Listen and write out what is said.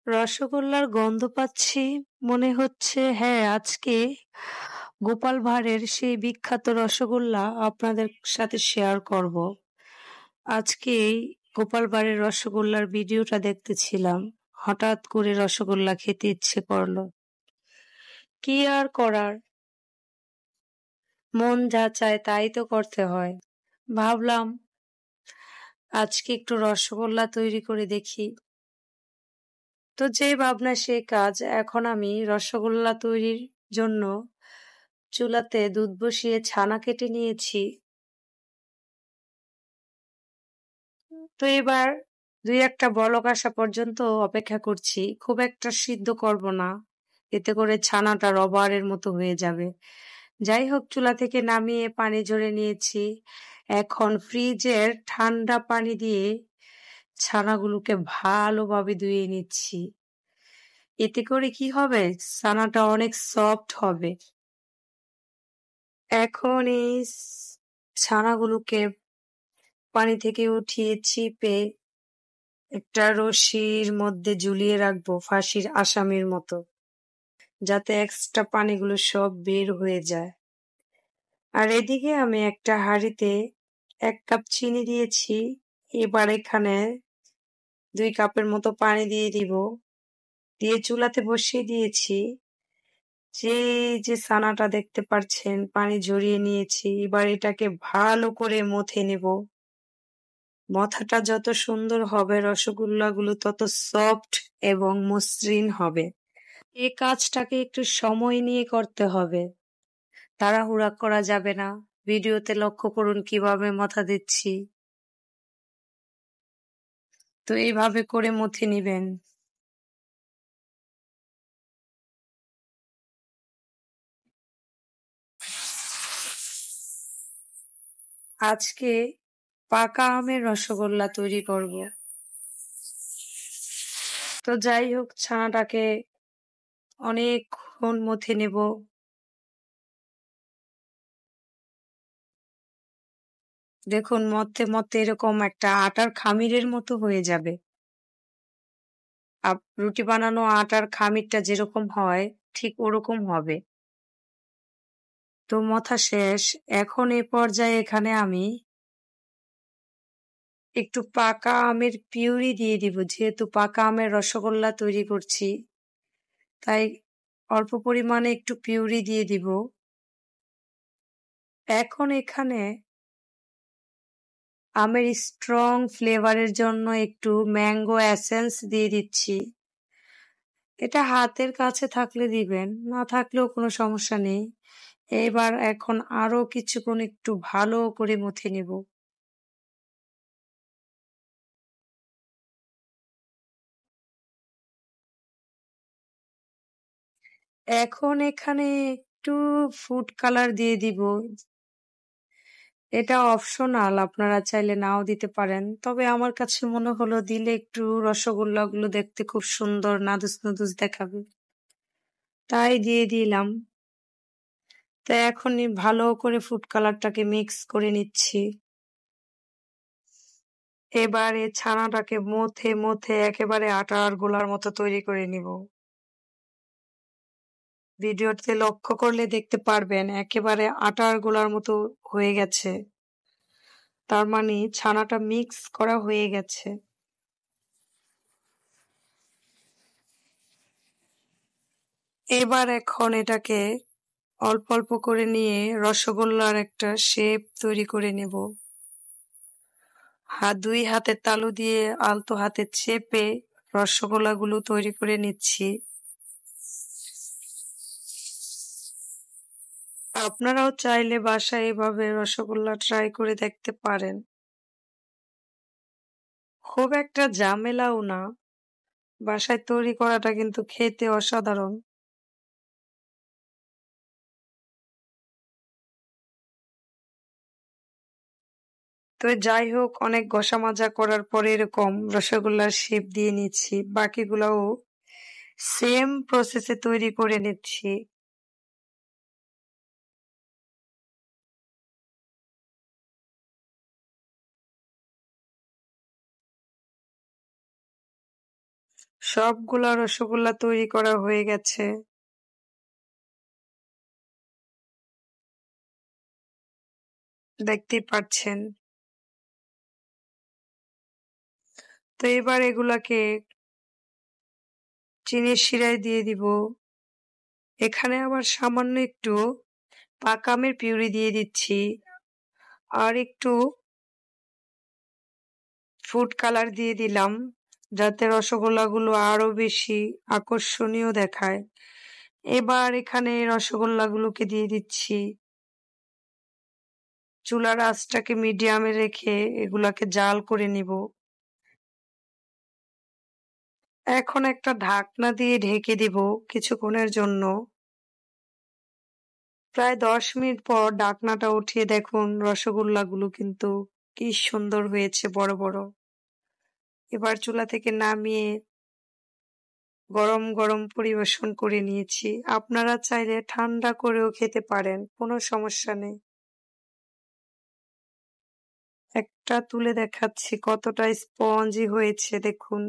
রসগোল্লার গন্ধ পাচ্ছি। মনে হচ্ছে হ্যাঁ, আজকে গোপাল ভাঁড়ের সেই বিখ্যাত রসগোল্লা আপনাদের সাথে শেয়ার করব। আজকে এই গোপাল ভাঁড়ের রসগোল্লার ভিডিওটা দেখতেছিলাম। হঠাৎ করে রসগোল্লা খেতে ইচ্ছে করলো। কি আর করার? মন যা চায় তাই তো করতে হয়। ভাবলাম আজকে একটু রসগোল্লা তৈরি করে দেখি। তো যে ভাবনা সেই কাজ। এখন আমি রসগোল্লা তৈরির জন্য চুলাতে দুধ বসিয়ে ছানা কেটে নিয়েছি। তো এবার ২-১টা বলক আসা পর্যন্ত অপেক্ষা করছি। খুব একটা সিদ্ধ করব না। এতে করে ছানাটা রবারের মতো হয়ে যাবে। যাই হোক, চুলা থেকে নামিয়ে পানি ঝরে নিয়েছি। এখন ফ্রিজের ঠান্ডা পানি দিয়ে ছানাগুলোকে ভালোভাবে ধুয়ে নিচ্ছি। এতে করে কি হবে? ছানাটা অনেক সফট হবে। এখন এই ছানাগুলোকে পানি থেকে উঠিয়ে চিপে একটা রশির মধ্যে ঝুলিয়ে রাখবো ফাঁসির আসামির মতো, যাতে এক্সট্রা পানিগুলো সব বের হয়ে যায়। আর এদিকে আমি একটা হাঁড়িতে ১ কাপ চিনি দিয়েছি। এবার এখানে ২ কাপের মতো পানি দিয়ে দিব। দিয়ে চুলাতে বসিয়ে দিয়েছি। যে ছানাটা দেখতে পাচ্ছেন পানি ঝরিয়ে নিয়েছি। এবার এটাকে ভালো করে মথে নেব। মথাটা যত সুন্দর হবে রসগোল্লাগুলো তত সফট এবং মসৃণ হবে। এই কাজটাকে একটু সময় নিয়ে করতে হবে। তাড়াহুড়া করা যাবে না। ভিডিওতে লক্ষ্য করুন কিভাবে মথা দিচ্ছি। তো এইভাবে করে মথে নিবেন। আজকে পাকা আমের রসগোল্লা তৈরি করব। তো যাই হোক, ছানাটাকে অনেকক্ষণ মথে নেব। দেখুন, মথতে মথতে এরকম একটা আটার খামিরের মতো হয়ে যাবে। রুটি বানানো আটার খামিরটা যেরকম হয় ঠিক ওরকম হবে। তো মথা শেষ। এখন এ পর্যায়ে এখানে আমি একটু পাকা আমের পিউরি দিয়ে দিব। যেহেতু পাকা আমের রসগোল্লা তৈরি করছি, তাই অল্প পরিমাণে একটু পিউরি দিয়ে দিব। এখন এখানে আমের স্ট্রং ফ্লেভারের জন্য একটু ম্যাঙ্গো এসেন্স দিয়ে দিচ্ছি। এটা হাতের কাছে থাকলে দিবেন, না থাকলেও কোনো সমস্যা নেই। এবার এখন আরো কিছুক্ষণ একটু ভালো করে মথে নেব। এখন এখানে একটু ফুড কালার দিয়ে দিব। এটা অপশনাল, আপনারা চাইলে নাও দিতে পারেন। তবে আমার কাছে মনে হলো দিলে একটু রসগোল্লাগুলো দেখতে খুব সুন্দর নাদুস নাদুস দেখাবে, তাই দিয়ে দিলাম। তো এখনই ভালো করে ফুড কালারটাকে মিক্স করে নিচ্ছি। এবারে ছানাটাকে মথে মথে একেবারে আটার গোলার মতো তৈরি করে নিব। ভিডিওতে লক্ষ্য করলে দেখতে পারবেন একেবারে আটার গোলার মতো হয়ে গেছে। তার মানে ছানাটা মিক্স করা হয়ে গেছে। এবার এখন এটাকে অল্প অল্প করে নিয়ে রসগোল্লার একটা শেপ তৈরি করে নেব। ২ হাতের তালু দিয়ে আলতো হাতে চেপে রসগোল্লাগুলো তৈরি করে নিচ্ছি। আপনারাও চাইলে বাসায় এভাবে রসগোল্লা ট্রাই করে দেখতে পারেন। খুব একটা ঝামেলাও না। বাসায় তৈরি করাটা কিন্তু খেতে অসাধারণ। তো যাই হোক, অনেক ঘষা মাজা করার পরে এরকম রসগোল্লার শেপ দিয়ে নিচ্ছি। বাকিগুলাও সেম প্রসেসে তৈরি করে নিচ্ছি। সবগুলা রসগোল্লা তৈরি করা হয়ে গেছে। দেখতেই পাচ্ছেন। তো এবার এগুলাকে চিনির শিরায় দিয়ে দিব। এখানে আবার সামান্য একটু পাকা আমের পিউরি দিয়ে দিচ্ছি। আর একটু ফুড কালার দিয়ে দিলাম, যাতে রসগোল্লাগুলো আরো বেশি আকর্ষণীয় দেখায়। এবার এখানে রসগোল্লাগুলোকে দিয়ে দিচ্ছি। চুলার আঁচটাকে মিডিয়ামে রেখে এগুলাকে জাল করে নিব। এখন একটা ঢাকনা দিয়ে ঢেকে দিব কিছুক্ষণের জন্য। প্রায় ১০ মিনিট পর ঢাকনাটা উঠিয়ে দেখুন রসগোল্লাগুলো কিন্তু কি সুন্দর হয়েছে বড় বড়। এবার চুলা থেকে নামিয়ে গরম গরম পরিবেশন করে নিয়েছি। আপনারা চাইলে ঠান্ডা করেও খেতে পারেন, কোনো সমস্যা নেই। একটা তুলে দেখাচ্ছি কতটা স্পঞ্জি হয়েছে দেখুন।